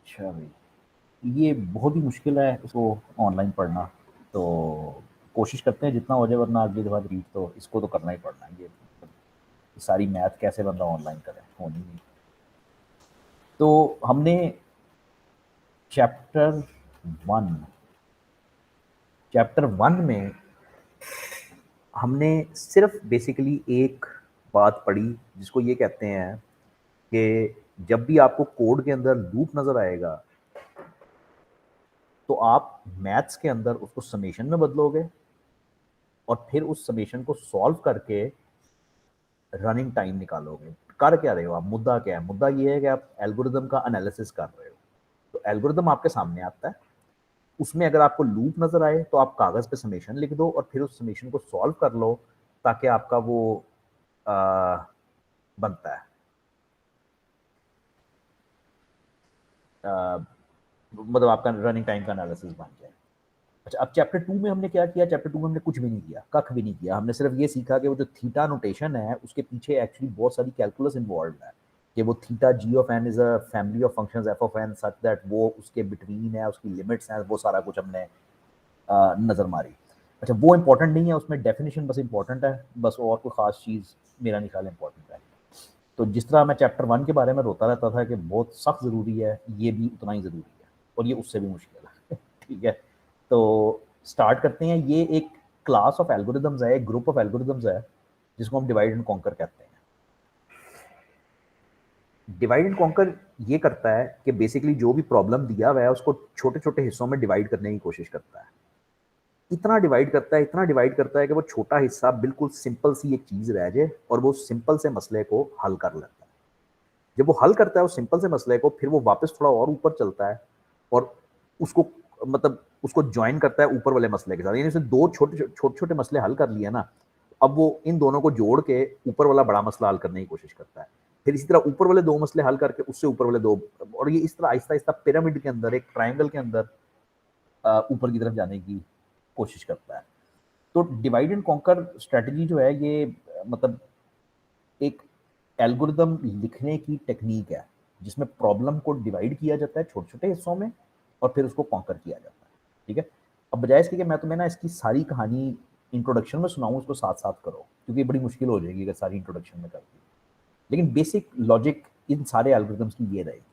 अच्छा भाई, ये बहुत ही मुश्किल है उसको ऑनलाइन पढ़ना। तो कोशिश करते हैं जितना हो जाए, वरना अगली दफ़ा रीड तो इसको तो करना ही पड़ना है। ये सारी मैथ कैसे बंदा ऑनलाइन करे, होनी नहीं। तो हमने चैप्टर वन चैप्टर वन में हमने सिर्फ बेसिकली एक बात पढ़ी, जिसको ये कहते हैं कि जब भी आपको कोड के अंदर लूप नज़र आएगा, तो आप मैथ्स के अंदर उसको समेशन में बदलोगे और फिर उस समेशन को सॉल्व करके रनिंग टाइम निकालोगे। कर क्या रहे हो आप, मुद्दा क्या है? मुद्दा ये है कि आप एल्गोरिदम का एनालिसिस कर रहे हो। तो एल्गोरिदम आपके सामने आता है, उसमें अगर आपको लूप नजर आए तो आप कागज पे समेशन लिख दो और फिर उस समेशन को सॉल्व कर लो, ताकि आपका वो आ, बनता है, आ, मतलब आपका रनिंग टाइम का एनालिसिस बन जाए। अच्छा, अब चैप्टर टू में हमने क्या किया? चैप्टर टू में हमने कुछ भी नहीं किया, कख भी नहीं किया। हमने सिर्फ ये सीखा कि वो जो थीटा नोटेशन है उसके पीछे एक्चुअली बहुत सारी कैलकुलस इन्वॉल्व है, कि वो theta G of n is a family of functions f of n such that वो उसके बिटवीन है, उसकी लिमिट्स हैं, वो सारा कुछ हमने नज़र मारी। अच्छा, वो इंपॉर्टेंट नहीं है, उसमें डेफिनेशन बस इंपॉर्टेंट है, बस और कोई ख़ास चीज़ मेरा नहीं ख्याल इंपॉर्टेंट है। तो जिस तरह मैं चैप्टर वन के बारे में रोता रहता था कि बहुत सख्त ज़रूरी है, ये भी उतना ही ज़रूरी है, और ये उससे भी मुश्किल है। ठीक है, तो स्टार्ट करते हैं। ये एक क्लास ऑफ एल्गोरिदम्स है, एक ग्रुप ऑफ एल्गोरिदम्स है, जिसको हम डिवाइड एंड कॉन्कर कहते हैं। डिवाइड एंड कॉन्कर ये करता है कि बेसिकली जो भी प्रॉब्लम दिया हुआ है उसको छोटे छोटे हिस्सों में डिवाइड करने की कोशिश करता है। इतना डिवाइड करता है, इतना डिवाइड करता है कि वो छोटा हिस्सा बिल्कुल सिंपल सी एक चीज़ रह जाए और वो सिंपल से मसले को हल कर लेता है। जब वो हल करता है उस सिंपल से मसले को, फिर वो वापस थोड़ा और ऊपर चलता है और उसको मतलब उसको ज्वाइन करता है ऊपर वाले मसले के साथ। यानी उसने दो छोटे छोटे छोटे मसले हल कर लिए ना, अब वो इन दोनों को जोड़ के ऊपर वाला बड़ा मसला हल करने की कोशिश करता है। फिर इसी तरह ऊपर वाले दो मसले हल करके उससे ऊपर वाले दो, और ये इस तरह आहिस्ता आहिस्ता पिरामिड के अंदर, एक ट्राइंगल के अंदर ऊपर की तरफ जाने की कोशिश करता है। तो डिवाइड एंड कॉन्कर स्ट्रेटजी जो है, ये मतलब एक एल्गोरिदम लिखने की टेक्निक है, जिसमें प्रॉब्लम को डिवाइड किया जाता है छोटे छोटे हिस्सों में और फिर उसको कॉन्कर किया जाता है। ठीक है, अब बजाय इसके कि मैं तुम्हें ना इसकी सारी कहानी इंट्रोडक्शन में सुनाऊं, उसको साथ साथ करो, क्योंकि बड़ी मुश्किल हो जाएगी अगर सारी इंट्रोडक्शन में कर दी। लेकिन बेसिक लॉजिक इन सारे एल्गोरिदम्स की ये रहेगी: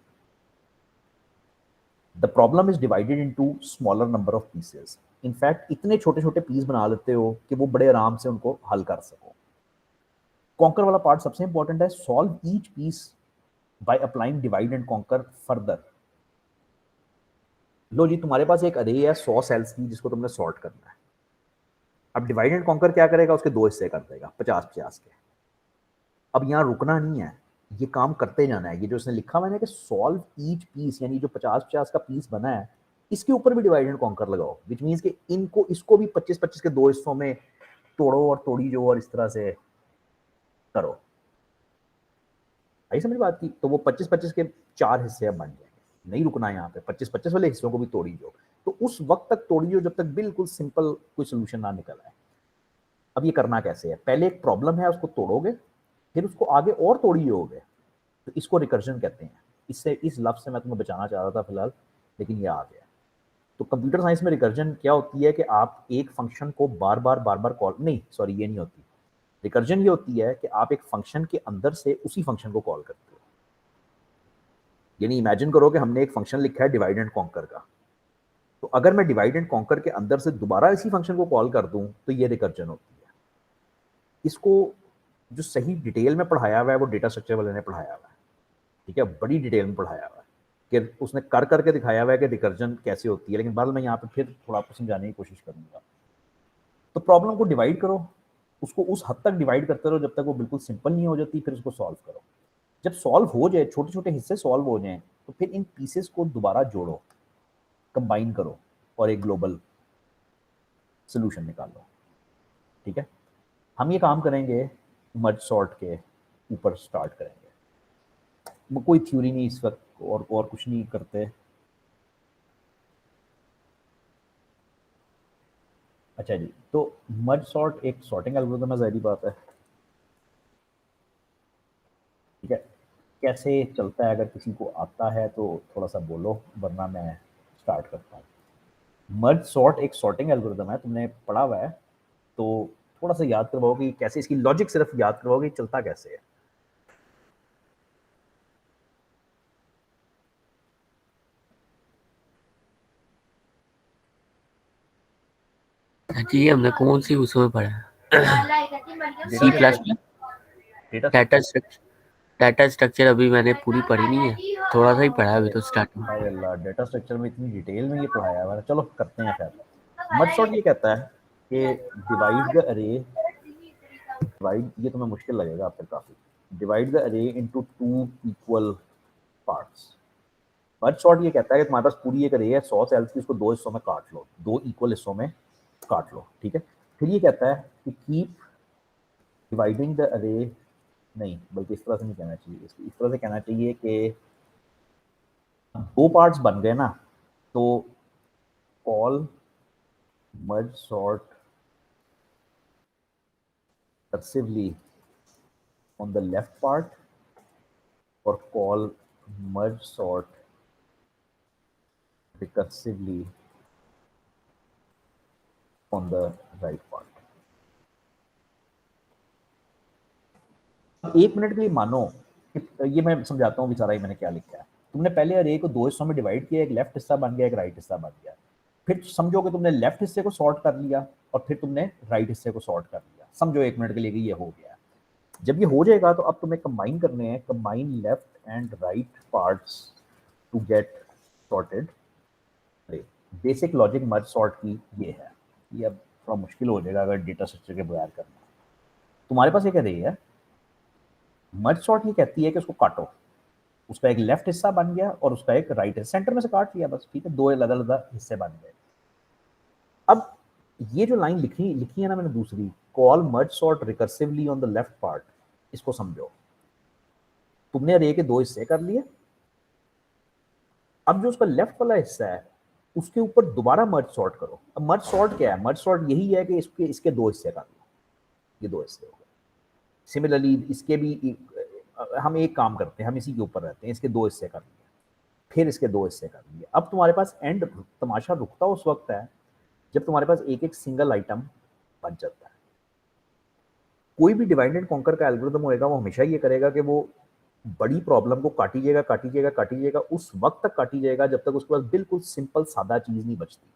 the problem is divided into smaller number of pieces. In fact इतने छोटे छोटे पीस बना लेते हो कि वो बड़े आराम से उनको हल कर सको। कॉन्कर वाला पार्ट सबसे इंपॉर्टेंट है: solve each piece by applying divide and conquer further. लो जी, तुम्हारे पास एक अरे है 100 सेल्स की, जिसको तुमने सॉर्ट करना है। अब डिवाइड एंड कॉन्कर क्या करेगा? उसके दो हिस्से कर देगा 50-50 के। अब यहाँ रुकना नहीं है, ये काम करते जाना है। ये जो उसने लिखा हुआ है ना कि सॉल्व ईच पीस, यानी जो 50-50 का पीस बना है, इसके ऊपर भी डिवाइड एंड कॉन्कर लगाओ, विच मीन्स कि इनको इसको भी 25-25 के दो हिस्सों में तोड़ो और तोड़ी जो, और इस तरह से करो। आई समझ बात की? तो वो 25-25 के चार हिस्से अब बन जाएंगे। नहीं रुकना है यहाँ पे, 25-25 वाले हिस्सों को भी तोड़ी जो। तो उस वक्त तक तोड़ी जो जब तक बिल्कुल सिंपल कोई सोल्यूशन ना निकल आए। अब ये करना कैसे है? पहले एक प्रॉब्लम है, उसको तोड़ोगे, फिर उसको आगे और तोड़ी होगे। तो इसको रिकर्जन कहते हैं। इससे, इस लफ्ज से मैं तुम्हें बचाना चाह रहा था फिलहाल, लेकिन ये आ गया। तो कंप्यूटर साइंस में रिकर्जन क्या होती है कि आप एक फंक्शन को बार बार कॉल, नहीं सॉरी, ये नहीं होती। रिकर्जन ये होती है कि आप एक फंक्शन के अंदर से उसी फंक्शन को कॉल करते हो। यानी इमेजिन करो कि हमने एक फंक्शन लिखा है डिवाइड एंड कॉन्कर का, तो अगर मैं डिवाइड एंड कॉन्कर के अंदर से दोबारा इसी फंक्शन को कॉल कर दूं, तो ये रिकर्जन होती है। इसको जो सही डिटेल में पढ़ाया हुआ है वो डेटा स्ट्रक्चर वाले ने पढ़ाया हुआ है। ठीक है, बड़ी डिटेल में पढ़ाया हुआ है कि उसने कर करके दिखाया हुआ है कि रिकर्जन कैसे होती है। लेकिन बाद में यहाँ पे फिर थोड़ा आपको समझाने की कोशिश करूंगा। तो प्रॉब्लम को डिवाइड करो, उसको उस हद तक डिवाइड करते रहो जब तक वो बिल्कुल सिंपल नहीं हो जाती, फिर उसको सॉल्व करो। जब सॉल्व हो जाए, छोटे छोटे हिस्से सॉल्व हो जाएं, तो फिर इन पीसेस को दोबारा जोड़ो, कंबाइन करो और एक ग्लोबल सोल्यूशन निकालो। ठीक है, हम ये काम करेंगे मर्ज सॉर्ट के ऊपर स्टार्ट करेंगे। वो कोई थ्योरी नहीं इस वक्त, और कुछ नहीं करते। अच्छा जी, तो मर्ज सॉर्ट एक सॉर्टिंग एल्गोरिथम है, ज़ाहिर बात है। ठीक है, कैसे चलता है, अगर किसी को आता है तो थोड़ा सा बोलो, वरना मैं स्टार्ट करता हूँ। मर्ज सॉर्ट एक सॉर्टिंग एल्गोरिदम है, तुमने पढ़ा हुआ है, तो थोड़ा सा याद करवाओगे कैसे, इसकी लॉजिक सिर्फ याद करवाओगे चलता कैसे है। जी हमने कौन सी उसमें पढ़ा है? C plus data structure. Data structure अभी मैंने पूरी पढ़ी नहीं है, थोड़ा सा ही पढ़ा है अभी तो स्टार्टिंग। हाय अल्लाह, डेटा स्ट्रक्चर में इतनी डिटेल में ये पढ़ाया हुआ है। चलो करते हैं। खैर, मर्ज सॉर्ट ये कहता है कि डिवाइड द अरे, डिवाइड, ये तुम्हें मुश्किल लगेगा आपको काफी, डिवाइड द अरे into two equal parts. Merge sort ये कहता है कि तुम्हारे पास पूरी एक अरे है 100 सेल्स की, उसको दो हिस्सों में काट लो, दो इक्वल हिस्सों में काट लो, ठीक है। फिर ये कहता है कि कीप डिवाइडिंग द अरे, नहीं बल्कि इस तरह से नहीं कहना चाहिए, इस तरह से कहना चाहिए कि दो पार्ट्स बन गए ना, तो call merge sort recursively on the left part or call merge sort recursively on the right part। एक मिनट के लिए मानो कि ये मैं समझाता हूँ बेचारा, ही मैंने क्या लिखा है। तुमने पहले अरे को दो हिस्सों में डिवाइड किया, एक लेफ्ट हिस्सा बन गया, एक राइट हिस्सा बन गया। फिर समझो कि तुमने लेफ्ट हिस्से को सॉर्ट कर लिया और फिर तुमने राइट हिस्से को सॉर्ट कर लिया। समझो एक मिनट के लिए कि ये हो गया। जब ये हो जाएगा तो अब तुम्हें कंबाइन करने हैं, combine left and right parts to get sorted. Basic logic merge sort की ये है। ये अब थोड़ा मुश्किल हो जाएगा अगर डेटा स्ट्रक्चर के बगैर करना। तुम्हारे पास एक अरे है, मर्ज सॉर्ट ये कहती है कि उसको काटो, उसका एक लेफ्ट हिस्सा बन गया और उसका एक राइट हिस्सा, सेंटर में से काट लिया बस, ठीक है, दो अलग अलग हिस्से बन गए। अब ये जो लाइन लिखी लिखी है ना मैंने दूसरी, call merge sort recursively on the left part, इसको समझो। तुमने अरे के दो हिस्से कर लिए, अब जो उसका लेफ्ट वाला हिस्सा है उसके ऊपर दोबारा मर्ज सॉर्ट करो। अब मर्ज सॉर्ट क्या है? मर्ज सॉर्ट यही है कि इसके दो हिस्से कर लो, ये दो हिस्से हो गए। सिमिलरली इसके भी हम एक काम करते हैं, हम इसी के ऊपर रहते हैं, इसके दो हिस्से कर लिए, फिर इसके दो हिस्से कर लिए। अब तुम्हारे पास एंड तमाशा रुकता उस वक्त है जब तुम्हारे पास एक एक सिंगल आइटम बच जाता है। कोई भी डिवाइड एंड कॉन्कर का एल्गोरिथम होएगा, वो हमेशा ये करेगा कि वो बड़ी प्रॉब्लम को काटी जाएगा, उस वक्त तक काटी जाएगा जब तक उसके पास बिल्कुल सिंपल सादा चीज नहीं बचती।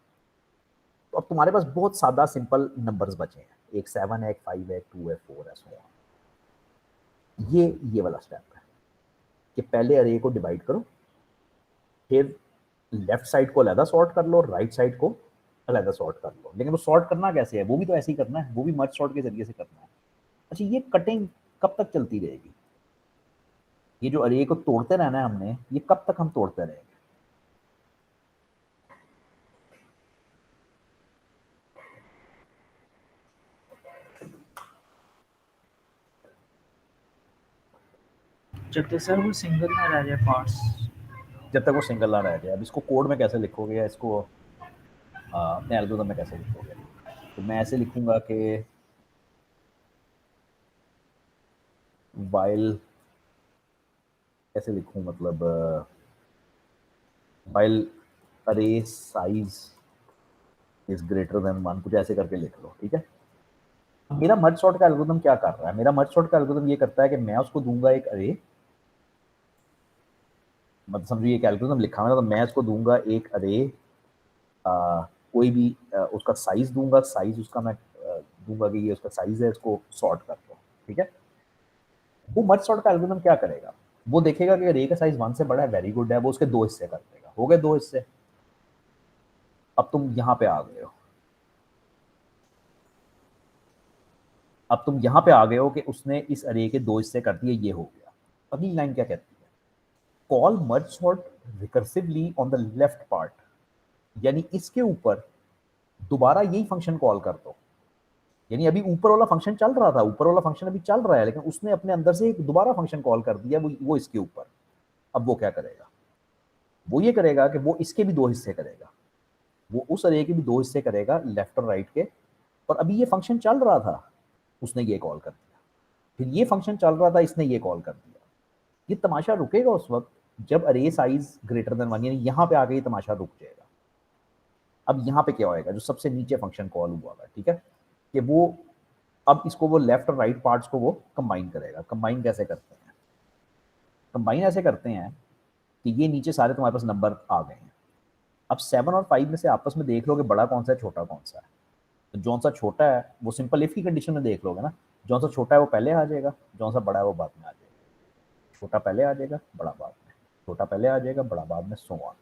तो अब तुम्हारे पास बहुत सादा सिंपल नंबर्स बचे हैं, एक 7 है, एक 5 है, एक 2 है, 4 है, सो ऑन। ये वाला स्टेप है कि पहले अरे को डिवाइड करो, फिर लेफ्ट साइड को अलग सॉर्ट कर लो, राइट साइड को अलग सॉर्ट कर लो। लेकिन वो सॉर्ट करना कैसे है? वो भी तो ऐसे ही करना है, वो भी मर्ज सॉर्ट के जरिए से करना है। अच्छा, ये कटिंग कब तक चलती रहेगी? ये जो अरे को तोड़ते रहना है हमने, ये कब तक हम तोड़ते रहेंगे? जब तक सर वो सिंगल ना रह जाए पार्ट्स। जब तक वो सिंगल ना रह जाए। अब इसको कोड में कैसे लिखोगे, या इसको अपने एल्गोरिथम में कैसे लिखोगे? तो मैं ऐसे लिखूंगा कि वाइल, कैसे लिखूं, मतलब वाइल अरे साइज इज ग्रेटर देन 1, कुछ ऐसे करके लिख लो, ठीक है। मेरा मर्ज सॉर्ट का एल्गोरिथम क्या कर रहा है? मेरा मर्ज सॉर्ट का एल्गोरिथम ये करता है कि मैं उसको दूंगा एक अरे, मतलब समझिए एक एल्गोरिथम लिखा हुआ है, तो मैं इसको दूंगा एक अरे, कोई भी उसका साइज दूंगा, साइज उसका मैं दूंगा कि ये उसका साइज है, इसको सॉर्ट कर दो, ठीक है। वो मर्ज सॉर्ट का एल्गोरिथम क्या करेगा? वो देखेगा कि अरे का साइज 1 से बड़ा है, वेरी गुड है, वो उसके दो हिस्से कर देगा। हो गए दो हिस्से। अब तुम यहां पे आ गए हो, अब तुम यहां पे आ गए हो कि उसने इस अरे के दो हिस्से कर दिए, ये हो गया। अगली लाइन क्या कहती है? Call merge sort recursively on the left part, यानी इसके ऊपर दोबारा यही फंक्शन कॉल कर दो। यानी अभी ऊपर वाला फंक्शन चल रहा था, ऊपर वाला फंक्शन अभी चल रहा है, लेकिन उसने अपने अंदर से एक दोबारा फंक्शन कॉल कर दिया, वो इसके ऊपर। अब वो क्या करेगा? वो ये करेगा कि वो इसके भी दो हिस्से करेगा, वो उस अरे के भी दो हिस्से करेगा, लेफ्ट और राइट के। और अभी ये फंक्शन चल रहा था, उसने ये कॉल कर दिया, फिर ये फंक्शन चल रहा था, इसने ये कॉल कर दिया। ये तमाशा रुकेगा उस वक्त जब अरे साइज ग्रेटर देन 1, यानी यहाँ पे आके ये तमाशा रुक जाएगा। अब यहाँ पे क्या होएगा, जो सबसे नीचे फंक्शन कॉल हुआ है, ठीक है, कि वो अब इसको वो लेफ्ट और राइट पार्ट्स को वो कंबाइन करेगा। कंबाइन कैसे करते हैं? कंबाइन ऐसे करते हैं कि ये नीचे सारे तुम्हारे पास नंबर आ गए हैं। अब 7 और 5 में से आपस में देख लो कि बड़ा कौन सा है, छोटा कौन सा है। तो जौन सा छोटा है वो सिंपल इफ की कंडीशन में देख लोगे ना, जौन सा छोटा है वो पहले आ जाएगा, जौन सा बड़ा है वो बाद में आ जाएगा। छोटा पहले आ जाएगा, बड़ा बाद में, छोटा पहले आ जाएगा, बड़ा बाद में, सो ऑन।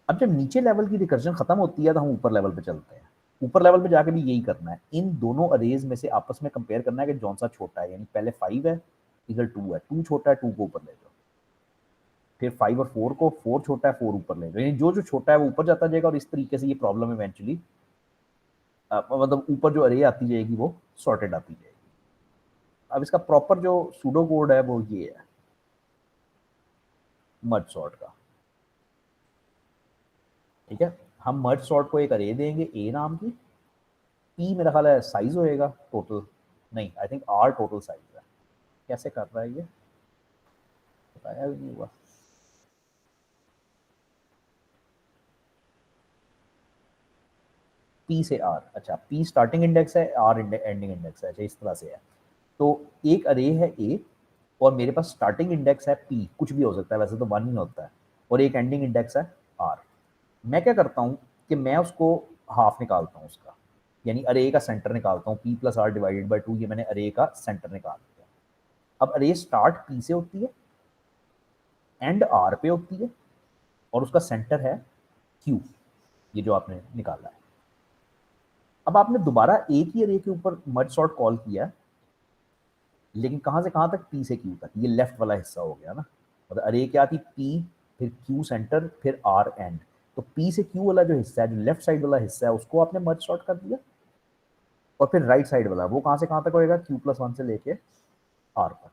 अब जब नीचे लेवल की रिकर्जन खत्म होती है तो हम ऊपर लेवल पे चलते हैं। ऊपर लेवल पे जाके भी यही करना है, इन दोनों अरेज में से आपस में कंपेयर करना है कि जौन सा छोटा है, यानी पहले 5 है, इधर 2 है, 2 छोटा है, 2 को ऊपर ले जाओ। फिर 5 और 4 को, 4 छोटा है, 4 ऊपर ले जाओ, यानी जो जो छोटा है वो ऊपर जाता जाएगा। और इस तरीके से ये प्रॉब्लम इवेंचुअली मतलब ऊपर जो अरे आती जाएगी वो सॉर्टेड आती जाएगी। अब इसका प्रॉपर जो सूडो कोड है वो ये है मर्ज सॉर्ट का, ठीक है। हम मर्ज सॉर्ट को एक अरे देंगे ए नाम की, पी मेरा ख्याल है साइज होएगा टोटल, नहीं I think r total size है। कैसे कर रहा है ये बताया भी नहीं हुआ। पी से आर, अच्छा पी स्टार्टिंग इंडेक्स है, आर एंडिंग इंडेक्स है, अच्छा इस तरह से है। तो एक अरे है ए और मेरे पास स्टार्टिंग इंडेक्स है पी, कुछ भी हो सकता है वैसे तो 1 ही होता है, और एक एंडिंग इंडेक्स है आर। मैं क्या करता हूँ कि मैं उसको हाफ निकालता हूँ उसका, यानी अरे का सेंटर निकालता हूँ, p plus r divided by 2, ये मैंने अरे का सेंटर निकाल दिया। अब अरे स्टार्ट पी से होती है, एंड आर पे होती है, और उसका सेंटर है क्यू, ये जो आपने निकाला है। अब आपने दोबारा एक ही अरे के ऊपर मर्ज सॉर्ट कॉल किया, लेकिन कहाँ से कहाँ तक, पी से क्यू तक, ये लेफ्ट वाला हिस्सा हो गया ना। मतलब अरे क्या थी, पी फिर क्यू सेंटर फिर आर एंड, तो पी से क्यू वाला जो हिस्सा है, जो लेफ्ट साइड वाला हिस्सा है, उसको आपने मर्ज सॉर्ट कर दिया। और फिर राइट साइड वाला वो कहाँ से कहाँ तक होएगा, क्यू प्लस 1 से लेके आर तक।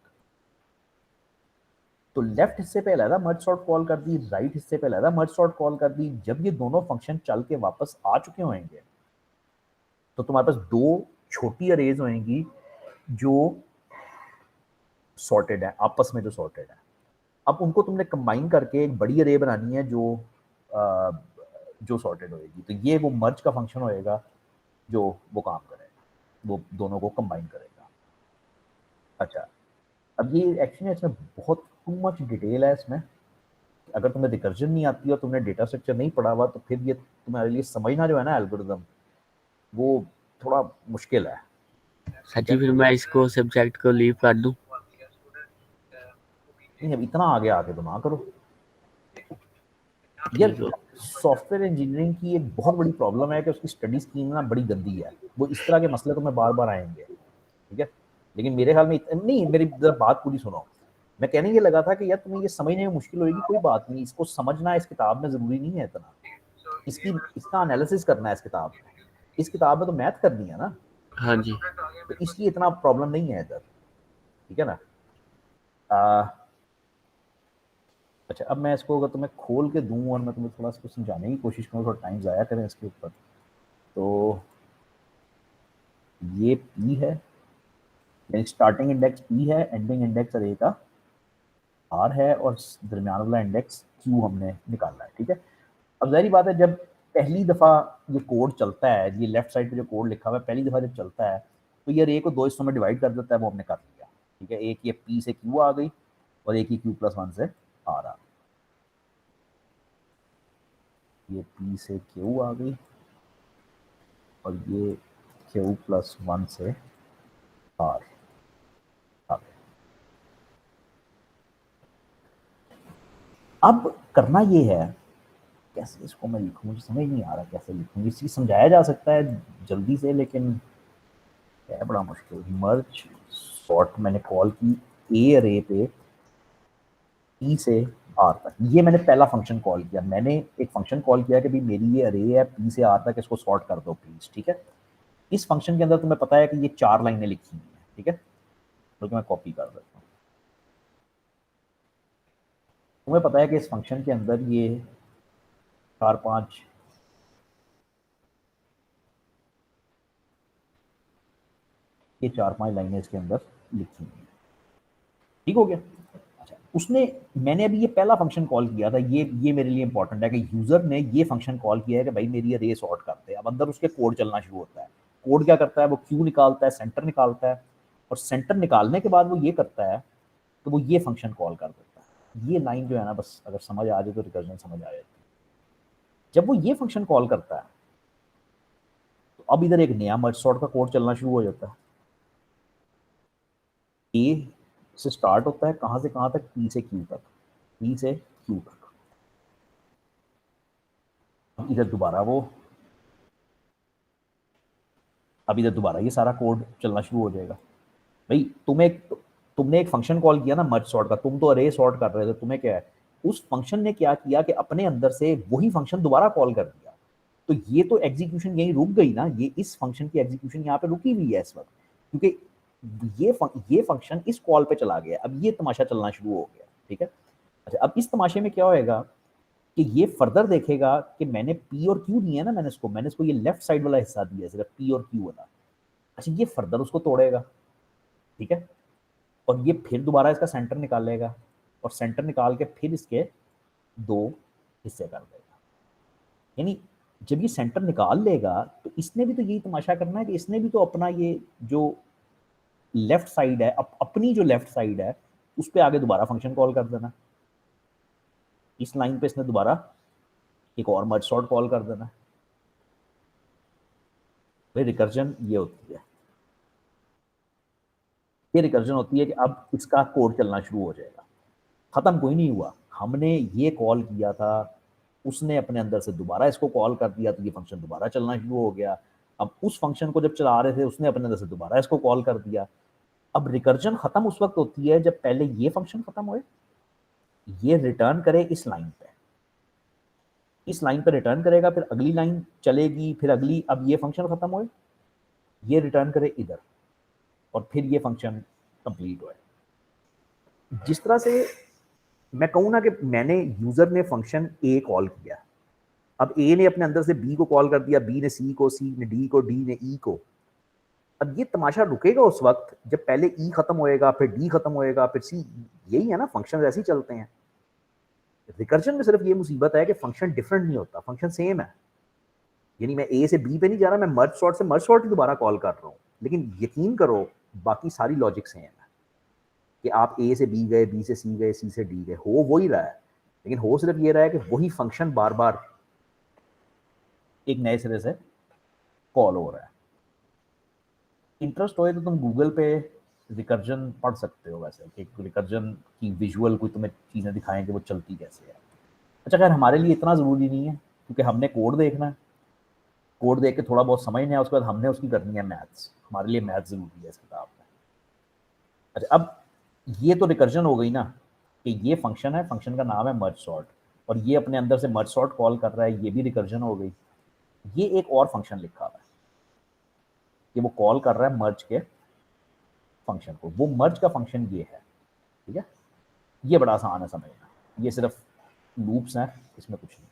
तो लेफ्ट हिस्से पे अलहदा मर्ज सॉर्ट कॉल कर दी, राइट हिस्से पे अलहदा मर्ज सॉर्ट कॉल कर दी। जब ये दोनों फंक्शन चल के वापस आ चुके होंगे तो तुम्हारे पास दो छोटी अरेज होंगी जो सॉर्टेड है, आपस में जो सॉर्टेड है। अब उनको तुमने कंबाइन करके एक बड़ी अरे बनानी है जो सॉर्टेड होएगी। तो ये वो मर्ज का फंक्शन होएगा जो वो काम करेगा, वो दोनों को कंबाइन करेगा। अच्छा, अब ये एक्चुअली इसमें बहुत टू मच डिटेल है इसमें। अगर तुम्हें रिकर्जन नहीं आती और तुमने डेटा स्ट्रक्चर नहीं पढ़ा हुआ तो फिर ये तुम्हारे लिए समझना जो है ना एल्गोरिदम, वो थोड़ा मुश्किल है। सर जी फिर मैं इसको सब्जेक्ट को लीव कर दूं? नहीं, अब इतना आगे आके तो ना करो यार। सॉफ्टवेयर इंजीनियरिंग की एक बहुत बड़ी प्रॉब्लम है कि उसकी स्टडी स्कीम ना बड़ी गंदी है। वो इस तरह के मसले तुम्हें बार बार आएंगे, ठीक है। लेकिन मेरे ख्याल में नहीं, मेरी बात पूरी सुनो। मैं कहने ये लगा था कि यार तुम्हें ये समझने में मुश्किल होगी, कोई बात नहीं, इसको समझना इस किताब में ज़रूरी नहीं है इतना। इसका एनालिसिस करना है इस किताब में। इस किताब में तो मैथ करनी है ना, हाँ जी। तो इसलिए इतना प्रॉब्लम नहीं है इधर, ठीक है ना। अच्छा, अब मैं इसको अगर तुम्हें खोल के दूं और मैं तुम्हें थोड़ा सा समझाने की कोशिश करूँ, थोड़ा टाइम ज़ाया करें इसके ऊपर, तो ये पी है, यानी स्टार्टिंग इंडेक्स पी है, एंडिंग इंडेक्स अरे का आर है, और दरमियान वाला इंडेक्स क्यू हमने निकालना है, ठीक है। अब जाहिर बात है जब पहली दफ़ा ये कोड चलता है, ये लेफ्ट साइड पे जो कोड लिखा हुआ है पहली दफ़ा जब चलता है तो ये अरे को दो हिस्सों में डिवाइड कर देता है, वो हमने कर लिया, ठीक है। एक ये पी से क्यू आ गई और एक ही क्यू प्लस 1 से आर आ गई। ये पी से क्यू आ गई और ये क्यू प्लस 1 से आर आ गई। अब करना ये है, कैसे इसको मैं लिखूँ, मुझे समझ नहीं आ रहा कैसे लिखूँ। ये चीज़ समझाया जा सकता है जल्दी से, लेकिन है बड़ा मुश्किल। मर्ज सॉर्ट मैंने कॉल की ए अरे पे पी से आर तक, ये मैंने पहला फंक्शन कॉल किया। मैंने एक फंक्शन कॉल किया कि भाई मेरी ये अरे है पी से आर तक, इसको सॉर्ट कर दो प्लीज, ठीक है। इस फंक्शन के अंदर तुम्हें पता है कि ये 4 लाइनें लिखी हुई हैं, ठीक है। तो मैं कॉपी कर देता हूँ। तुम्हें पता है कि इस फंक्शन के अंदर ये 4-5 लाइनें इसके अंदर लिखी हुई हैं, ठीक हो गया। अच्छा, उसने मैंने अभी ये पहला फंक्शन कॉल किया था, ये मेरे लिए इंपॉर्टेंट है कि यूजर ने ये फंक्शन कॉल किया है कि भाई मेरी अरे सॉर्ट करते हैं। अब अंदर उसके कोड चलना शुरू होता है। कोड क्या करता है, वो क्यू निकालता है, सेंटर निकालता है, और सेंटर निकालने के बाद वो ये करता है तो वो ये फंक्शन कॉल कर देता है। ये लाइन जो है ना, बस अगर समझ आ जाए तो रिकर्जन समझ आ जाती है। जब वो ये फंक्शन कॉल करता है तो अब इधर एक नया मर्ज सॉर्ट का कोड चलना शुरू हो जाता है। ए से स्टार्ट होता है, कहां से कहां तक, पी से क्यू तक, पी से क्यू तक। अब इधर दोबारा वो, अब इधर दोबारा ये सारा कोड चलना शुरू हो जाएगा। भाई तुमने एक फंक्शन कॉल किया ना मर्ज सॉर्ट का, तुम तो अरे सॉर्ट कर रहे थे, तुम्हें क्या है, उस फंक्शन ने क्या किया कि अपने अंदर से वही फंक्शन दोबारा कॉल कर दिया। तो ये तो एग्जीक्यूशन यहीं रुक गई ना, ये इस फंक्शन की एग्जीक्यूशन यहाँ पे रुकी हुई है इस वक्त, क्योंकि ये फंक्शन इस कॉल पे चला गया। अब ये तमाशा चलना शुरू हो गया। ठीक है। अच्छा, अब इस तमाशे में क्या होएगा कि ये फर्दर देखेगा कि मैंने पी और क्यू दिया ना, मैंने इसको ये लेफ्ट साइड वाला हिस्सा दिया सिर्फ पी और क्यू वाला। अच्छा, ये फर्दर उसको तोड़ेगा। ठीक है। और ये फिर दोबारा इसका सेंटर निकालेगा, और सेंटर निकाल के फिर इसके दो हिस्से कर देगा। यानी जब ये सेंटर निकाल लेगा तो इसने भी तो यही तमाशा करना है कि इसने भी तो अपना ये जो लेफ्ट साइड है, अपनी जो लेफ्ट साइड है उस पर आगे दोबारा फंक्शन कॉल कर देना। इस लाइन पे इसने दोबारा एक और मर्ज सॉर्ट कॉल कर देना। भाई रिकर्जन ये होती है, ये रिकर्जन होती है कि अब इसका कोड चलना शुरू हो जाएगा। खत्म कोई नहीं हुआ, हमने ये कॉल किया था, उसने अपने अंदर से दोबारा इसको कॉल कर दिया, तो ये फंक्शन दोबारा चलना शुरू हो गया। अब उस फंक्शन को जब चला रहे थे उसने अपने अंदर से दोबारा इसको कॉल कर दिया। अब रिकर्जन खत्म उस वक्त होती है जब पहले ये फंक्शन खत्म होए, ये रिटर्न करे इस लाइन पे, इस लाइन पे रिटर्न करेगा, फिर अगली लाइन चलेगी, फिर अगली, अब ये फंक्शन खत्म होए, ये रिटर्न करे इधर, और फिर ये फंक्शन कंप्लीट होए। जिस तरह से मैं कहूँ ना कि मैंने यूजर ने फंक्शन ए कॉल किया, अब ए ने अपने अंदर से बी को कॉल कर दिया, बी ने सी को, सी ने डी को, डी ने ई को। अब ये तमाशा रुकेगा उस वक्त जब पहले ई खत्म होएगा, फिर डी खत्म होएगा, फिर सी। यही है ना, फंक्शन ऐसे ही चलते हैं। रिकर्जन में सिर्फ ये मुसीबत है कि फंक्शन डिफरेंट नहीं होता, फंक्शन सेम है। यानी मैं ए से बी पे नहीं जा रहा, मैं मर्ज सॉर्ट से मर्ज सॉर्ट ही दोबारा कॉल कर रहा हूँ, लेकिन यकीन करो बाकी सारी लॉजिक सेम है कि आप ए से बी गए, बी से सी गए, सी से डी गए, हो वही रहा है, लेकिन हो सिर्फ ये रहा है कि वही फंक्शन बार बार एक नए सिरे से कॉल हो रहा है। इंटरेस्ट होए तो तुम गूगल पे रिकर्जन पढ़ सकते हो, वैसे कि रिकर्जन की विजुअल कोई तुम्हें चीज़ें दिखाएं कि वो चलती कैसे है। अच्छा, खैर हमारे लिए इतना ज़रूरी नहीं है, क्योंकि हमने कोड देखना है, कोड देख के थोड़ा बहुत समझना है, उसके बाद हमने उसकी करनी है मैथ्स। हमारे लिए मैथ्स ज़रूरी है इस किताब में। अच्छा, अब ये तो रिकर्जन हो गई ना, कि ये फंक्शन है, फंक्शन का नाम है मर्ज सॉर्ट, और ये अपने अंदर से मर्ज सॉर्ट कॉल कर रहा है, ये भी रिकर्जन हो गई। ये एक और फंक्शन लिखा हुआ है कि वो कॉल कर रहा है मर्ज के फंक्शन को, वो मर्ज का फंक्शन ये है। ठीक है, ये बड़ा आसान है समझना, ये सिर्फ लूप्स हैं, इसमें कुछ नहीं।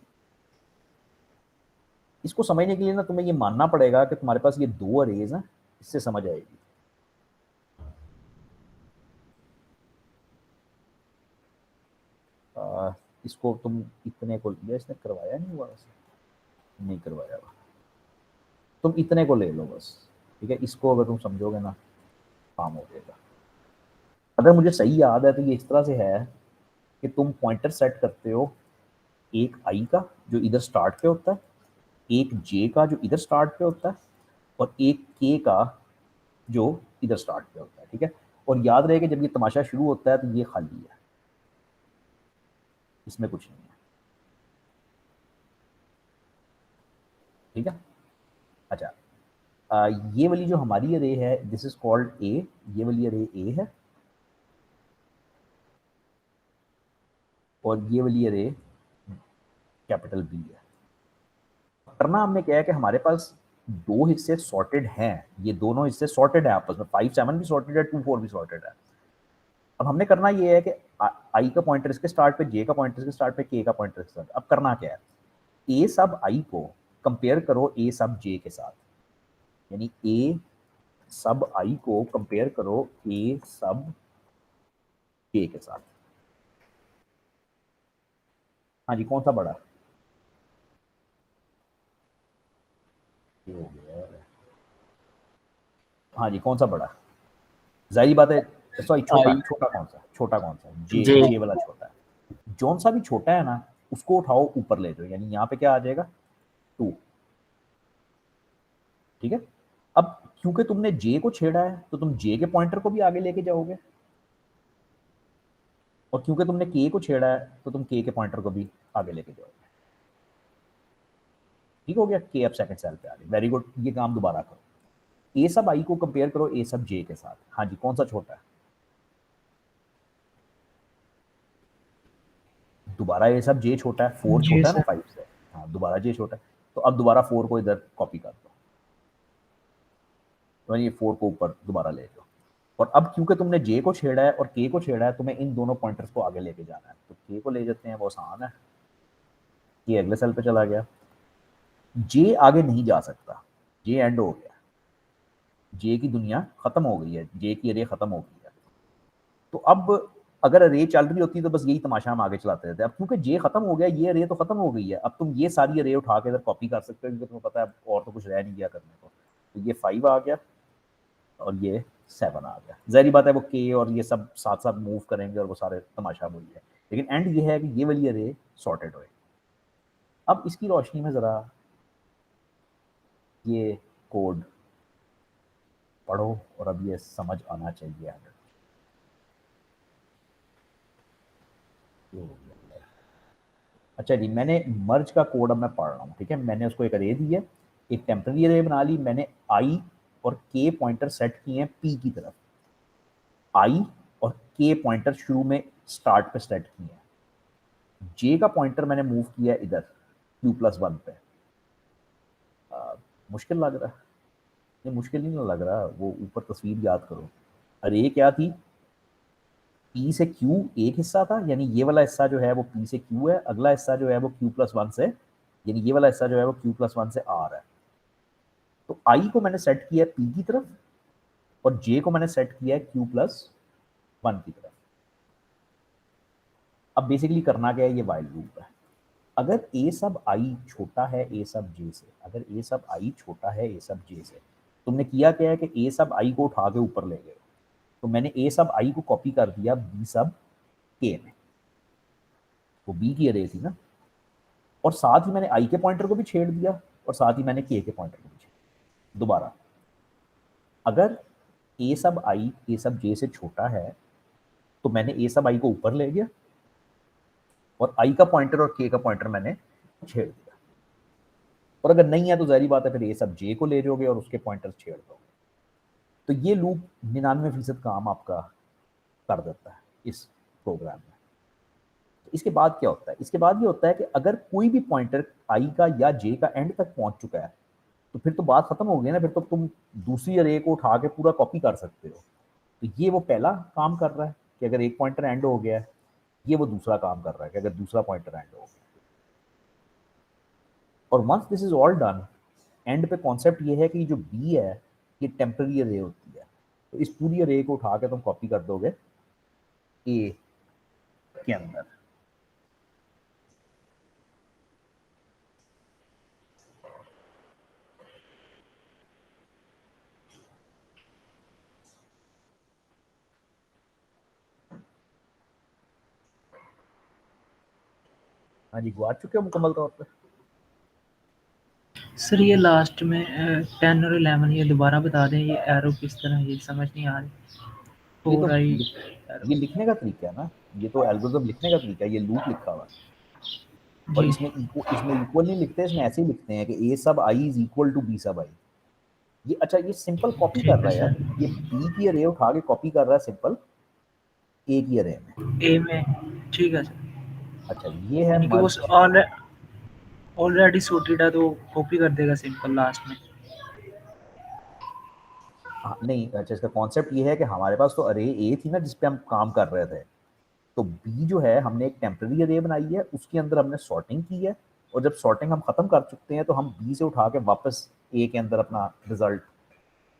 इसको समझने के लिए ना तुम्हें ये मानना पड़ेगा कि तुम्हारे पास ये दो अरेज हैं, इससे समझ आएगी। इसको तुम इतने को लिया, इसने करवाया नहीं हुआ, वैसे नहीं करवाया हुआ, तुम इतने को ले लो बस। ठीक है, इसको अगर तुम समझोगे ना काम हो जाएगा। अगर मुझे सही याद है तो ये इस तरह से है कि तुम पॉइंटर सेट करते हो, एक आई का जो इधर स्टार्ट पे होता है, एक जे का जो इधर स्टार्ट पे होता है, और एक के का जो इधर स्टार्ट पे होता है। ठीक है, और याद रहे कि जब ये तमाशा शुरू होता है तो ये खाली है, इसमें कुछ नहीं है। ठीक है। अच्छा, ये वाली जो हमारी अरे है, दिस इज कॉल्ड ए, ये वाली अरे ए है, और ये वाली अरे कैपिटल बी है। करना हमने क्या है कि हमारे पास दो हिस्से सॉर्टेड हैं, ये दोनों हिस्से सॉर्टेड है आपस में, 5 7 भी सॉर्टेड है, 2 4 भी सॉर्टेड है। अब हमने करना ये है कि आई का पॉइंटर इसके स्टार्ट पे, जे का पॉइंटर इसके स्टार्ट पे, के का पॉइंटर इसके स्टार्ट। अब करना क्या है, ए सब आई को कंपेयर करो ए सब जे के साथ, यानी ए सब आई को कंपेयर करो ए सब के के साथ। हाँ जी, कौन सा बड़ा? ये हो गया। हाँ जी, कौन सा बड़ा? जाहिर बात है, सॉरी छोटा, आई छोटा कौन सा? छोटा कौन सा? जे, जे जे वाला छोटा है। जौन सा भी छोटा है ना, उसको उठाओ ऊपर ले जाओ, यानी यहाँ पे क्या आ जाएगा? 2। ठीक है। अब क्योंकि तुमने जे को छेड़ा है तो तुम जे के पॉइंटर को भी आगे लेके जाओगे, और क्योंकि तुमने के को छेड़ा है तो तुम के पॉइंटर को भी आगे लेके जाओगे। ठीक हो गया? के अब सेकंड सेल पे आ गई। Very good. ये काम दोबारा करो। ए सब आई को कंपेयर करो ए सब जे के साथ। हाँ जी, कौन सा छोटा है? दोबारा ए सब जे छोटा है, 4 जी छोटा है ना सर। 5 से। हाँ, दोबारा जे छोटा है, तो अब दोबारा 4 को इधर कॉपी कर दो, तो ये 4 को ऊपर दोबारा ले जाओ। और अब क्योंकि तुमने जे को छेड़ा है और के को छेड़ा है, तुम्हें इन दोनों पॉइंटर्स को आगे लेके जाना है, तो के को ले जाते हैं, वो आसान है। ये अगले सेल पे चला गया। जे आगे नहीं जा सकता, जे एंड हो गया, जे की दुनिया खत्म हो गई है, जे की अरे खत्म हो गई है। तो अब अगर अरे चल रही होती तो बस यही तमाशा हम आगे चलाते रहते। अब क्योंकि जे खत्म हो गया, ये अरे तो खत्म हो गई है, अब तुम ये सारी अरे उठा के इधर कॉपी कर सकते हो, क्योंकि तुम्हें पता है और तो कुछ रह नहीं गया करने को। तो ये 5 आ गया और ये 7 आ गया। ज़ाहिर बात है वो के और ये सब साथ साथ मूव करेंगे और वो सारे तमाशा वही है, लेकिन एंड ये है कि ये वाली अरे सॉर्टेड होए। अब इसकी रोशनी में ज़रा ये कोड पढ़ो और अब ये समझ आना चाहिए आगे। ये हो गया। अच्छा जी, मैंने मर्ज का कोड अब मैं पढ़ रहा हूँ। ठीक है, मैंने उसको एक अरे दी है, एक टेम्पररी अरे बना ली, मैंने आई और के पॉइंटर सेट किए हैं पी की तरफ। आई और के पॉइंटर शुरू में स्टार्ट पे सेट किए हैं। जे का पॉइंटर मैंने मूव किया है इधर Q+1 पे। मुश्किल लग रहा है? ये मुश्किल नहीं लग रहा, वो ऊपर तस्वीर याद करो। अरे क्या थी? P से Q एक हिस्सा था, यानी ये वाला हिस्सा जो है वो P से Q है, अगला हिस्सा जो है वो Q+1 से, यानी ये वाला हिस्सा जो है वो Q+1 से R है। तो I को मैंने सेट किया है P की तरफ और J को मैंने सेट किया है Q+1 की तरफ। अब बेसिकली करना क्या है, ये वाइल लूप है। अगर ए सब आई छोटा है ए सब जे से, अगर ए सब आई छोटा है ए सब जे से, तुमने किया क्या है कि ए सब आई को उठा के ऊपर ले गए। तो मैंने ए सब आई को कॉपी कर दिया बी सब के में, वो बी की अरे थी ना, और साथ ही मैंने आई के पॉइंटर को भी छेड़ दिया और साथ ही मैंने के पॉइंटर को भी छेड़ दिया। दोबारा, अगर ए सब आई ए सब जे से छोटा है तो मैंने ए सब आई को ऊपर ले गया और आई का पॉइंटर और के का पॉइंटर मैंने छेड़ दिया। और अगर नहीं है तो जाहिर बात है फिर ए सब जे को ले जाओगे और उसके पॉइंटर छेड़ दोगे। तो ये लूप 99% काम आपका कर देता है इस प्रोग्राम में। तो इसके बाद क्या होता है? इसके बाद ये होता है कि अगर कोई भी पॉइंटर आई का या जे का एंड तक पहुंच चुका है तो फिर तो बात खत्म हो गई ना, फिर तो तुम दूसरी अरे को उठा के पूरा कॉपी कर सकते हो। तो ये वो पहला काम कर रहा है कि अगर एक पॉइंटर एंड हो गया है, ये वो दूसरा काम कर रहा है कि अगर दूसरा पॉइंटर एंड हो गया। और once this is all done, end पे कॉन्सेप्ट ये है कि जो बी है ये टेम्पररी अरे होती है, तो इस पूरी अरे को उठा के तुम कॉपी कर दोगे ए के अंदर। हाँ जी, गुआ चुके हो मुकम्मल तौर पर? सर ये लास्ट में 10 और 11 ये दोबारा बता दें, ये एरो किस तरह, ये समझ नहीं आ रही। ये तो 4 आई ये लिखने का तरीका है ना, ये तो एल्गोरिथम लिखने का तरीका है, ये लूप लिखा हुआ है। और जी। इसमें इक्वल नहीं लिखते, इसमें ऐसे ही लिखते हैं कि ए सब आई इज इक्वल टू बी सब आई। ये अच्छा, ये सिंपल कॉपी कर ठीक रहा है है यार, सर। ये बी की अरे उठा के कॉपी कर रहा है सिंपल ए की अरे में। ए में ठीक है सर, अच्छा, ये है यानी कि वो मर्ज। ऑलरेडी सॉर्टेड है तो कॉपी कर देगा सिंपल लास्ट में। हाँ, नहीं अच्छा, इसका कॉन्सेप्ट ये है कि हमारे पास तो अरे ए थी ना जिस पे हम काम कर रहे थे, तो बी जो है हमने एक टेम्पररी अरे बनाई है, उसके अंदर हमने सॉर्टिंग की है, और जब सॉर्टिंग हम खत्म कर चुकते हैं तो हम बी से उठा के वापस ए के अंदर अपना रिजल्ट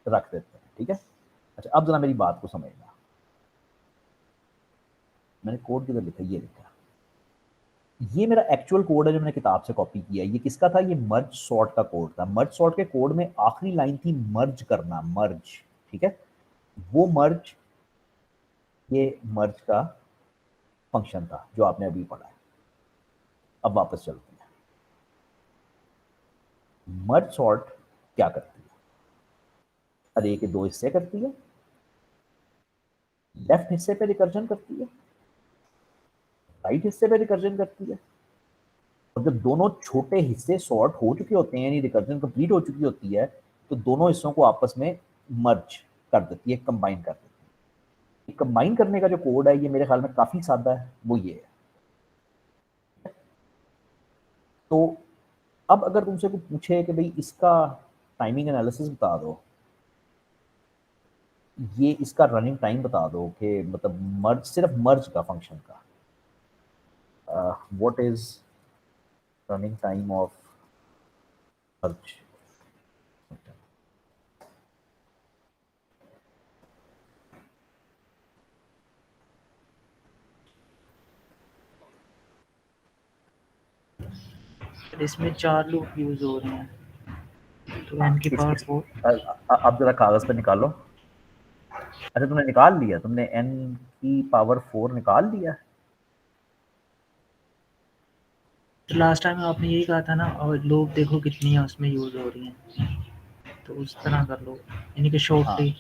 रख देते हैं। ठीक है। अच्छा, अब जरा मेरी बात को समझना। मैंने कोड किधर लिखा, ये लिखा, ये मेरा एक्चुअल कोड है जो मैंने किताब से कॉपी किया है। ये किसका था, ये मर्ज सॉर्ट का कोड था। मर्ज सॉर्ट के कोड में आखिरी लाइन थी मर्ज करना, मर्ज, ठीक है, वो मर्ज, ये मर्ज का फंक्शन था जो आपने अभी पढ़ा है। अब वापस चलते हैं, मर्ज सॉर्ट क्या करती है, अरे के दो हिस्से करती है, लेफ्ट हिस्से पे रिकर्जन करती है, राइट हिस्से पे रिकर्जन करती है, और जब दोनों छोटे हिस्से सॉर्ट हो चुके होते हैं, यानी रिकर्जन कंप्लीट हो चुकी होती है, तो दोनों हिस्सों को आपस में मर्ज कर देती है, कंबाइन कर देती है। कंबाइन करने का जो कोड है ये मेरे ख्याल में काफी सादा है, वो ये है। तो अब अगर तुमसे कोई पूछे कि भाई इसका टाइमिंग एनालिसिस बता दो, ये इसका रनिंग टाइम बता दो कि मतलब मर्ज, सिर्फ मर्ज का फंक्शन का, what is running time of merge. इसमें 4 लूप यूज हो रहे हैं, तो n की पावर 4। आप जरा कागज पे निकालो। अच्छा तुमने निकाल लिया, तुमने n की पावर 4 निकाल लिया। तो लास्ट टाइम आपने यही कहा था ना, और लूप देखो कितनी है उसमें यूज हो रही हैं, तो उस तरह कर लो, यानी कि हाँ शॉर्टली।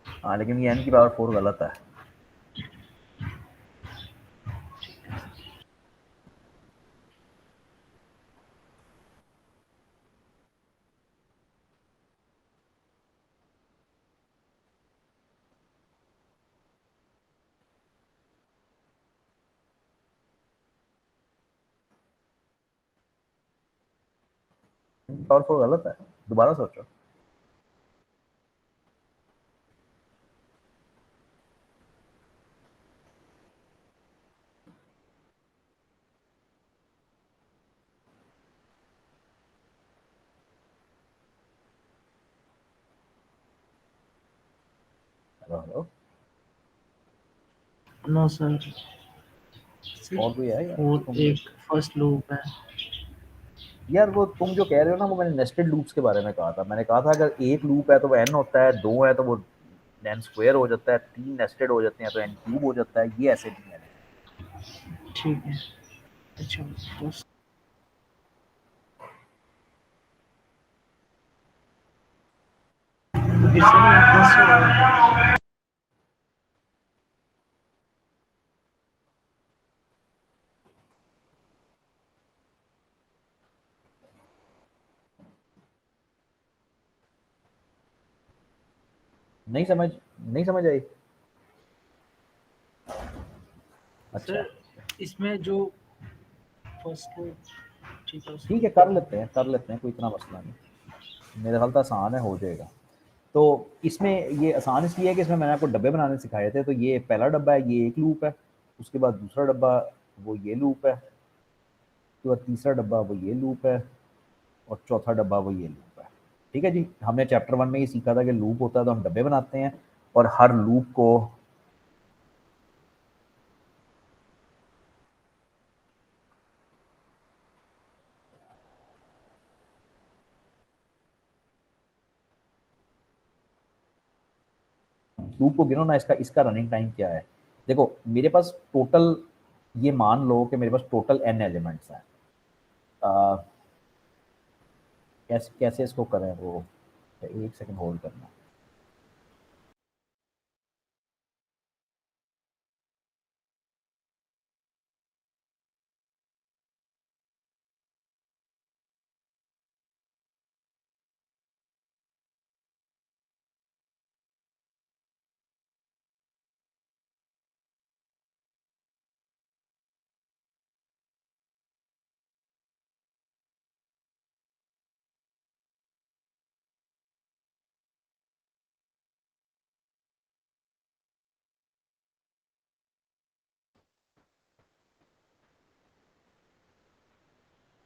हाँ, लेकिन ये n की पावर 4 गलत है। पावर 4 गलत है, दोबारा सोचो। हेलो हेलो, नो सर, और कोई है यार और तुम? एक फर्स्ट लूप है। यार वो तुम जो कह रहे हो ना, वो मैंने नेस्टेड लूप्स के बारे में कहा था। मैंने कहा था अगर एक लूप है तो वो n होता है, दो है तो वो n स्क्वायर हो जाता है, तीन नेस्टेड हो जाते हैं तो n क्यूब हो जाता है। ये ऐसे नहीं है। ठीक है, अच्छा, बस फिर से वापस। नहीं समझ, नहीं समझ आई। अच्छा सर इसमें जो फर्स्ट लूप, ठीक है उसको ठीक है, कर लेते हैं, कर लेते हैं, कोई इतना मसला नहीं। मेरे ख्याल तो आसान है, हो जाएगा। तो इसमें ये आसान इसलिए है कि इसमें मैंने आपको डब्बे बनाने सिखाए थे। तो ये पहला डब्बा है, ये एक लूप है। उसके बाद दूसरा डब्बा, वो ये लूप है। उसके बाद तीसरा डब्बा, वो ये लूप है। और चौथा डब्बा, वो ये लूप है। ठीक है जी, हमने चैप्टर 1 में ये सीखा था कि लूप होता है तो हम डब्बे बनाते हैं, और हर लूप को लूप को गिनो ना, इसका इसका रनिंग टाइम क्या है। देखो मेरे पास टोटल, ये मान लो कि मेरे पास टोटल n एलिमेंट्स हैं। कैसे कैसे इसको करें वो, एक सेकंड होल्ड करना।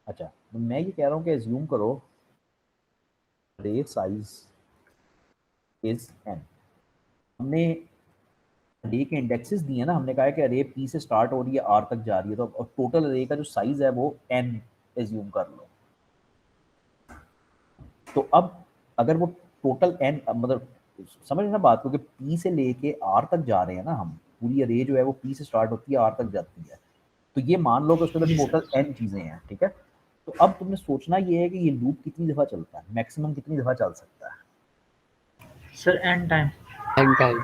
अच्छा, तो मैं ये कह रहा हूँ कि एज्यूम करो रे साइज इज n। हमने अरे के इंडेक्सेस दिए ना, हमने कहा है कि अरे पी से स्टार्ट हो रही है आर तक जा रही है, तो टोटल अरे का जो साइज है वो एन एज्यूम कर लो। तो अब अगर वो टोटल एन, मतलब समझ ना बात को, कि पी से लेके आर तक जा रहे हैं ना हम, पूरी अरे जो है वो पी से स्टार्ट होती है आर तक जाती है, तो ये मान लो कि उसके अंदर जी टोटल सर। एन चीजें हैं, ठीक है। तो अब तुमने सोचना ये है कि ये लूप कितनी दफा चलता है, मैक्सिमम कितनी दफा चल सकता है। Sir n time. N time.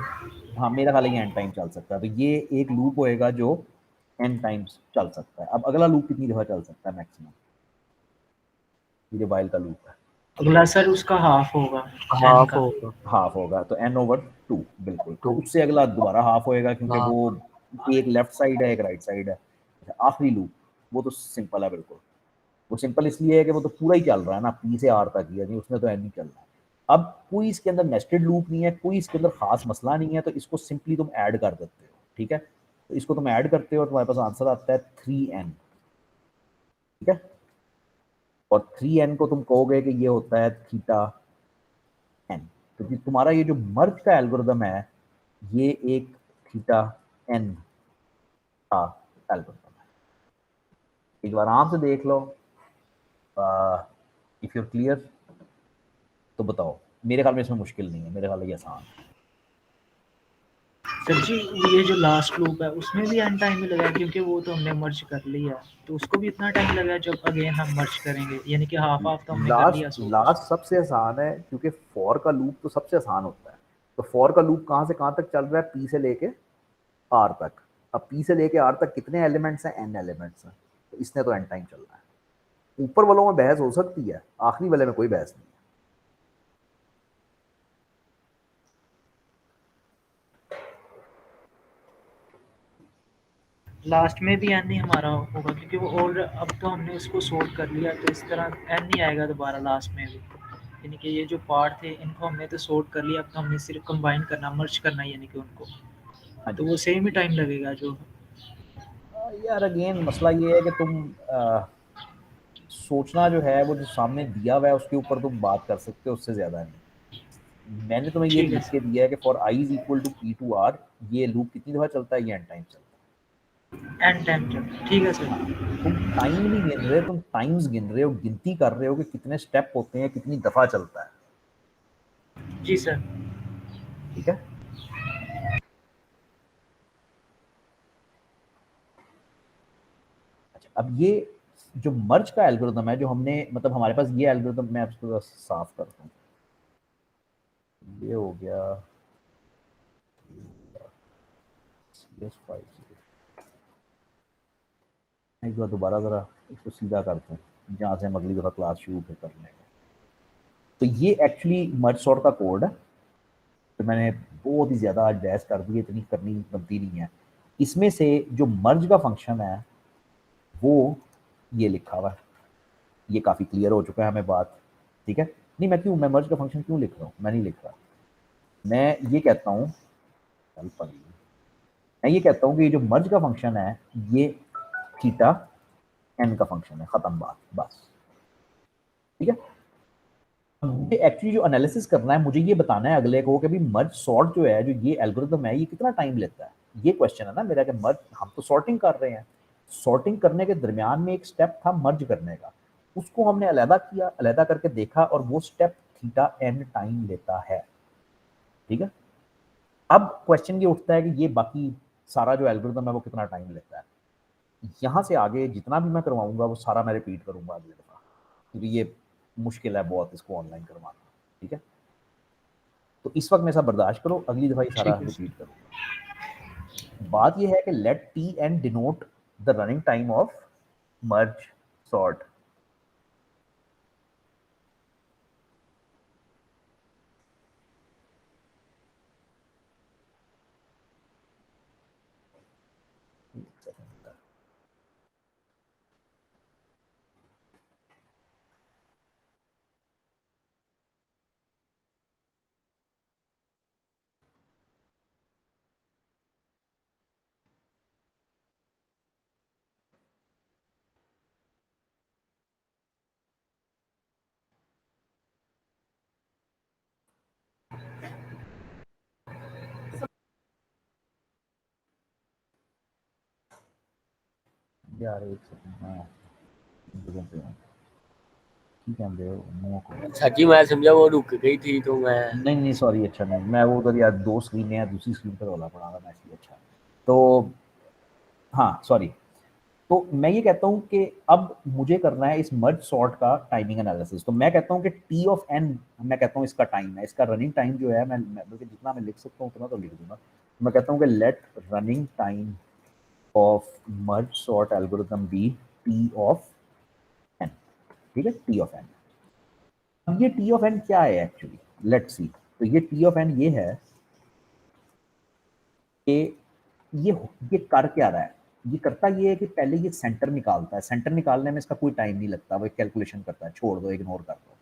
हाँ, मेरा ख्याल है ये एन टाइम चल सकता है, तो ये एक लूप होएगा जो एन टाइम्स चल सकता है। अब अगला लूप कितनी दफा चल सकता है मैक्सिमम, ये जो वाइल का लूप है। अगला सर उसका हाफ होगा एन हाफ का। होगा। हाफ होगा तो एन ओवर टू, बिल्कुल। तो 2। उससे अगला दोबारा हाफ होएगा, क्योंकि हाँ। वो एक लेफ्ट साइड है एक राइट साइड है। अच्छा, आखिरी लूप वो तो सिंपल है बिल्कुल। वो सिंपल इसलिए है कि वो तो पूरा ही चल रहा है ना, पी से आर तक ही है, नहीं उसमें तो एन नहीं चल रहा है। अब कोई इसके अंदर नेस्टेड लूप नहीं है, कोई इसके अंदर खास मसला नहीं है, तो इसको सिंपली तुम ऐड कर देते हो, ठीक है। तो इसको तुम ऐड करते हो, तुम्हारे पास आंसर आता है 3n, ठीक है। और 3n को तुम कहोगे कि ये होता है थीटा एन, क्योंकि तुम्हारा ये जो मर्ज का एल्गोरिदम है ये एक थीटा एन का एल्गोरिदम है। एक बार आराम से देख लो, इफ यू क्लियर तो बताओ। मेरे ख्याल में इसमें मुश्किल नहीं है, मेरे ख्याल में ये आसान है। सर जी ये जो लास्ट लूप है उसमें भी एन टाइम ही लगा, क्योंकि वो तो हमने मर्ज कर लिया, तो उसको भी इतना टाइम लगा जब अगेन हम मर्ज करेंगे, यानी कि हाफ हाफ तो हमने कर लिया लास्ट सो लास्ट सबसे आसान है, क्योंकि फॉर का लूप तो सबसे आसान होता है। तो फॉर का लूप कहाँ से कहाँ तक चल रहा है, पी से लेके आर तक। अब पी से लेके आर तक कितने एलिमेंट्स हैं, एन एलिमेंट्स हैं, तो इसने तो एन टाइम चलना है। ऊपर वालों में बहस हो सकती है, आखिरी वाले में कोई बहस नहीं है। लास्ट में भी एन ही हमारा होगा, क्योंकि वो और अब तो हमने उसको सोल्व कर लिया, तो इस तरह एन नहीं आएगा दोबारा लास्ट में भी, यानी कि ये जो पार्ट थे इनको हमने तो सोल्व कर लिया, अब तो हमने सिर्फ कंबाइन करना, मर्ज करना है, यानी कि उनको, हाँ तो जी। वो सेम ही टाइम लगेगा जो। यार अगेन मसला ये है कि तुम सोचना जो है वो जो सामने दिया हुआ है उसके ऊपर तुम बात कर सकते हो, उससे ज्यादा नहीं। मैंने तुम्हें ये ठीक है लिख के सर। दिया है कि for i is equal to p to r, ये लूप कितनी दफा चलता है, ये एन टाइम चलता एन टाइम चल ठीक है है। हाँ, सर। तुम टाइम नहीं गिन रहे, तुम टाइम्स गिन रहे हो, गिनती कर रहे हो कि कितने स्टेप होते हैं, कितनी दफा चलता है, जी सर। ठीक है। अच्छा, अब ये जो मर्ज का एल्गोरिदम है जो हमने, मतलब हमारे पास ये एल्गोरिदम, मैं आपको साफ करता हूँ। ये हो गया CS5। एक बार दोबारा ज़रा इसको सीधा करते हैं, जहाँ से हम अगली दफ़ा क्लास शुरू फिर कर लेंगे। तो ये एक्चुअली मर्ज सॉर्ट का कोड है, तो मैंने बहुत ही ज़्यादा आज बहस कर दी है, इतनी करनी बनती नहीं है। इसमें से जो मर्ज का फंक्शन है वो ये लिखा हुआ है, ये काफ़ी क्लियर हो चुका है हमें बात, ठीक है। नहीं, मैं मर्ज का फंक्शन क्यों लिख रहा हूँ, मैं नहीं लिख रहा। मैं ये कहता हूँ, मैं ये कहता हूँ कि ये जो मर्ज का फंक्शन है ये थीटा एन का फंक्शन है, खत्म बात, बस, ठीक है। मुझे एक्चुअली जो एनालिसिस करना है, मुझे ये बताना है अगले को कि भाई मर्ज सॉर्ट जो है, जो ये एल्गोरिथम है, ये कितना टाइम लेता है। ये क्वेश्चन है ना मेरा, कि मर्ज हम तो सॉर्टिंग कर रहे हैं, सॉर्टिंग करने के दरमियान में एक स्टेप था मर्ज करने का, उसको हमने अलहदा किया, अलहदा करके देखा, और वो स्टेप थीटा एन टाइम लेता है, ठीक है। अब क्वेश्चन ये उठता है कि ये बाकी सारा जो एल्गोरिथम है वो कितना टाइम लेता है। यहाँ से आगे जितना भी मैं करवाऊंगा वो सारा मैं रिपीट करूंगा अगले दफा, क्योंकि ये मुश्किल है बहुत इसको ऑनलाइन करवाना, ठीक है। तो इस वक्त में ऐसा बर्दाश्त करो, अगली दफा ये सारा ठीक है रिपीट सर। करूंगा। बात ये है कि let T n denote the running time of merge sort. यार एक सेकंड मैं जगह पे हूँ की कहते हो मुंह को सच्ची मैं समझा वो रुक गई थी तो मैं नहीं नहीं सॉरी अच्छा नहीं मैं वो उधर यार दो स्क्रीन है दूसरी स्क्रीन पर रोला पड़ा था मैं इसलिए अच्छा तो हाँ सॉरी तो मैं ये कहता हूँ कि अब मुझे करना है इस मर्ज सॉर्ट का टाइमिंग एनालिसिस तो मैं कहता हूँ कि टी ऑफ एन मैं कहता हूँ इसका टाइम है इसका रनिंग टाइम जो है मैं बल्कि जितना मैं लिख सकता हूँ उतना तो लिख दूंगा मैं कहता हूँ कि let running time of merge sort algorithm be T of n ठीक है टी ऑफ एन अब ये टी ऑफ एन क्या है एक्चुअली लेट्स सी तो ये टी ऑफ एन ये है कि ये ये कर क्या रहा है ये करता ये है कि पहले ये सेंटर निकालता है सेंटर निकालने में इसका कोई टाइम नहीं लगता वो कैलकुलेशन करता है छोड़ दो इग्नोर कर दो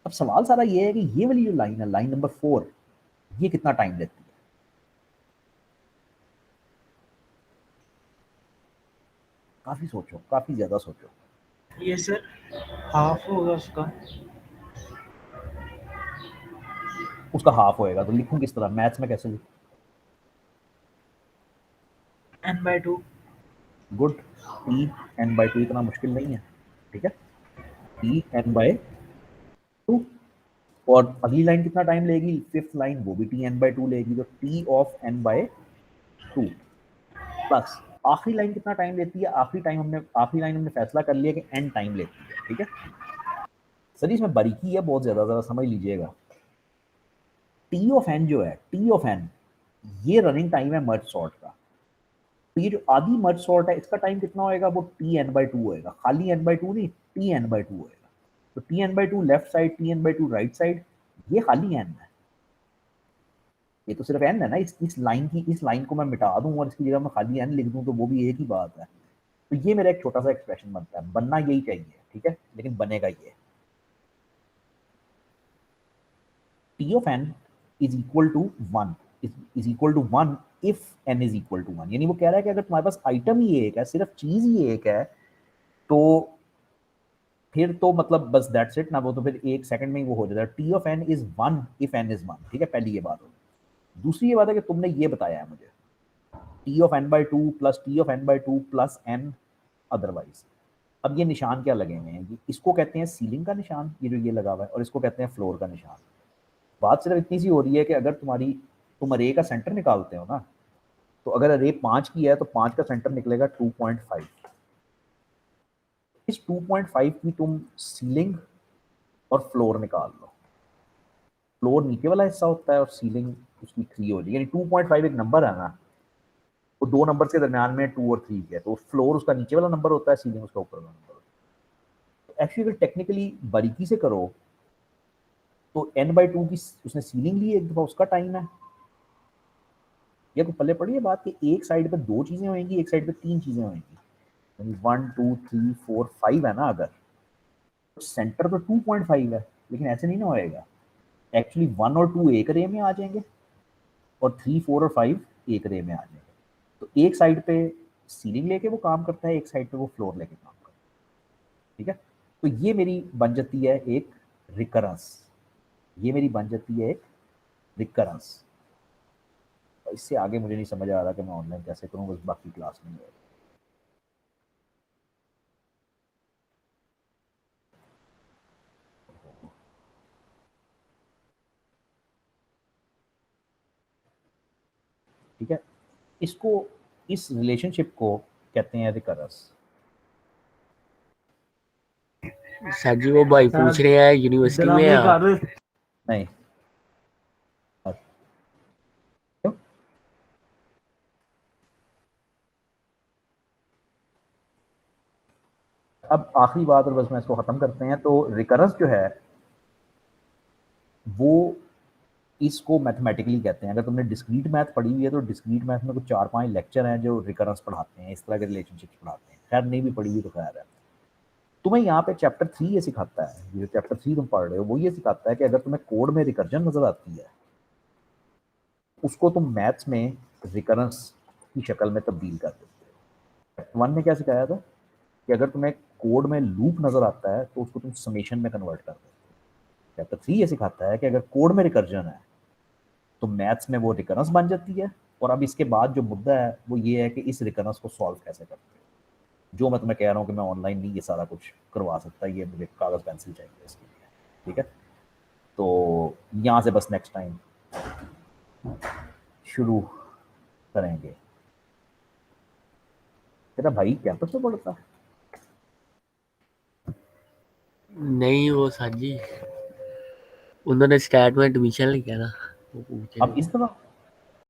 अब सवाल सारा ये है कि ये वाली जो लाइन है लाइन नंबर 4 ये कितना टाइम लेती है काफी सोचो काफी ज्यादा सोचो ये सर हाफ होगा उसका उसका हाफ होएगा तो लिखूं किस तरह मैथ्स में कैसे लिखूं n/2 good T N by two इतना मुश्किल नहीं है ठीक है टी एन बाई टू और अगली लाइन कितना टाइम लेगी फिफ्थ लाइन वो भी टी एन बाई टू लेगी तो T of n by two plus आखिरी लाइन कितना टाइम लेती है आखिरी लाइन हमने फैसला कर लिया कि एन टाइम लेती है ठीक है सर इसमें बारीकी है बहुत ज्यादा जरा समझ लीजिएगा टी ऑफ एन जो है टी ऑफ एन ये रनिंग टाइम है मर्ज सॉर्ट का तो ये जो आधी मर्ज सॉर्ट है इसका टाइम कितना होएगा वो टी एन बाई टू होएगा खाली एन बाई टू नहीं टी एन बाई टू होएगा side T N by two right side टी एन बाई टू राइट साइड ये खाली एन है ये तो सिर्फ एन है ना इस लाइन को मैं मिटा दूं और इसकी जगह मैं खाली एन लिख दूं तो वो भी एक ही बात है तो ये मेरा एक छोटा सा एक्सप्रेशन बनता है बनना यही चाहिए ठीक है लेकिन बनेगा ये T of n is equal to one is equal to one if n is equal to one यानी वो कह रहा है कि अगर तुम्हारे पास आइटम ही एक है सिर्फ चीज ही एक है तो फिर तो मतलब बस दैट्स इट ना वो तो फिर एक सेकंड में ही वो हो जाता है T of n is one if n is one ठीक है पहली ये बात होगी दूसरी ये बात है कि तुमने ये बताया है मुझे T of n by two plus T of n by two plus n otherwise अब ये निशान क्या लगे हुए हैं इसको कहते हैं सीलिंग का निशान ये जो ये लगा हुआ है और इसको कहते हैं फ्लोर का निशान बात सिर्फ इतनी सी हो रही है कि अगर तुम अरे का सेंटर निकालते हो ना तो अगर अरे 5 की है तो 5 का सेंटर निकलेगा 2.5 इस 2.5 की तुम सीलिंग और फ्लोर निकाल लो फ्लोर नीचे वाला हिस्सा होता है और सीलिंग उसकी 3 हो जाएगी यानी 2.5 एक नंबर है ना वो दो नंबर के दरमियान में 2 और 3 है तो फ्लोर उसका नीचे वाला नंबर होता है सीलिंग उसका ऊपर वाला नंबर होता है एक्चुअली अगर टेक्निकली बारीकी से करो तो n बाई टू की उसने सीलिंग ली एक दफा उसका टाइम है ये तो पल्ले पड़ी है बात कि एक साइड पे दो चीजें होंगी एक साइड पे तीन चीजें होंगी यानी 1 2 3 4 5 है ना अगर तो सेंटर तो 2.5 है लेकिन ऐसे नहीं ना होएगा एक्चुअली 1 और 2 एक रे में आ जाएंगे और 3 4 और 5 एक रे में आ जाएंगे तो एक साइड पे सीलिंग लेके वो काम करता है एक साइड पे वो फ्लोर लेके काम करता है ठीक है तो ये मेरी बन जाती है एक रिकरेंस ये मेरी बन जाती है एक रिकरेंस इससे आगे मुझे नहीं समझ आ रहा कि मैं ऑनलाइन कैसे करूँ बस बाकी क्लास में है ठीक है इसको इस रिलेशनशिप को कहते हैं रिकरेंस सर जी वो भाई पूछ रहे हैं यूनिवर्सिटी में नहीं अब आखिरी बात और बस मैं इसको खत्म करते हैं तो रिकरेंस जो है वो इसको मैथमेटिकली कहते हैं अगर तुमने डिस्क्रीट मैथ पढ़ी हुई है तो डिस्क्रीट मैथ में कुछ 4-5 लेक्चर हैं जो रिकरेंस पढ़ाते हैं इस तरह के रिलेशनशिप्स पढ़ाते हैं खैर नहीं भी पढ़ी हुई तो खैर है तुम्हें यहाँ पे चैप्टर 3 ये सिखाता है ये चैप्टर 3 तुम पढ़ रहे हो वो ये सिखाता है कि अगर तुम्हें कोड में रिकर्जन नजर आती है उसको तुम मैथ्स में रिकरेंस की शक्ल में तब्दील कर देते हो चैप्टर 1 ने क्या सिखाया था कि अगर तुम्हें कोड में लूप नजर आता है तो उसको तुम समेशन में कन्वर्ट कर देते हो चैप्टर 3 ये सिखाता है कि अगर कोड में रिकर्जन है तो मैथ्स में वो रिकरेंस बन जाती है और अब इसके बाद जो मुद्दा है वो ये है कि इस रिकरेंस को सॉल्व कैसे करते हैं जो मैं तुम्हें कह रहा हूँ कि मैं ऑनलाइन नहीं ये सारा कुछ करवा सकता, ये मुझे कागज़ पेंसिल चाहिए इसके लिए, ठीक है। तो यहाँ से बस नेक्स्ट टाइम शुरू करेंगे। तेरा भाई कैंपस में पढ़ता है? नहीं वो साजी उन्होंने स्टैट में एडमिशन लिया था, वो पूछ अब रहे इस तरह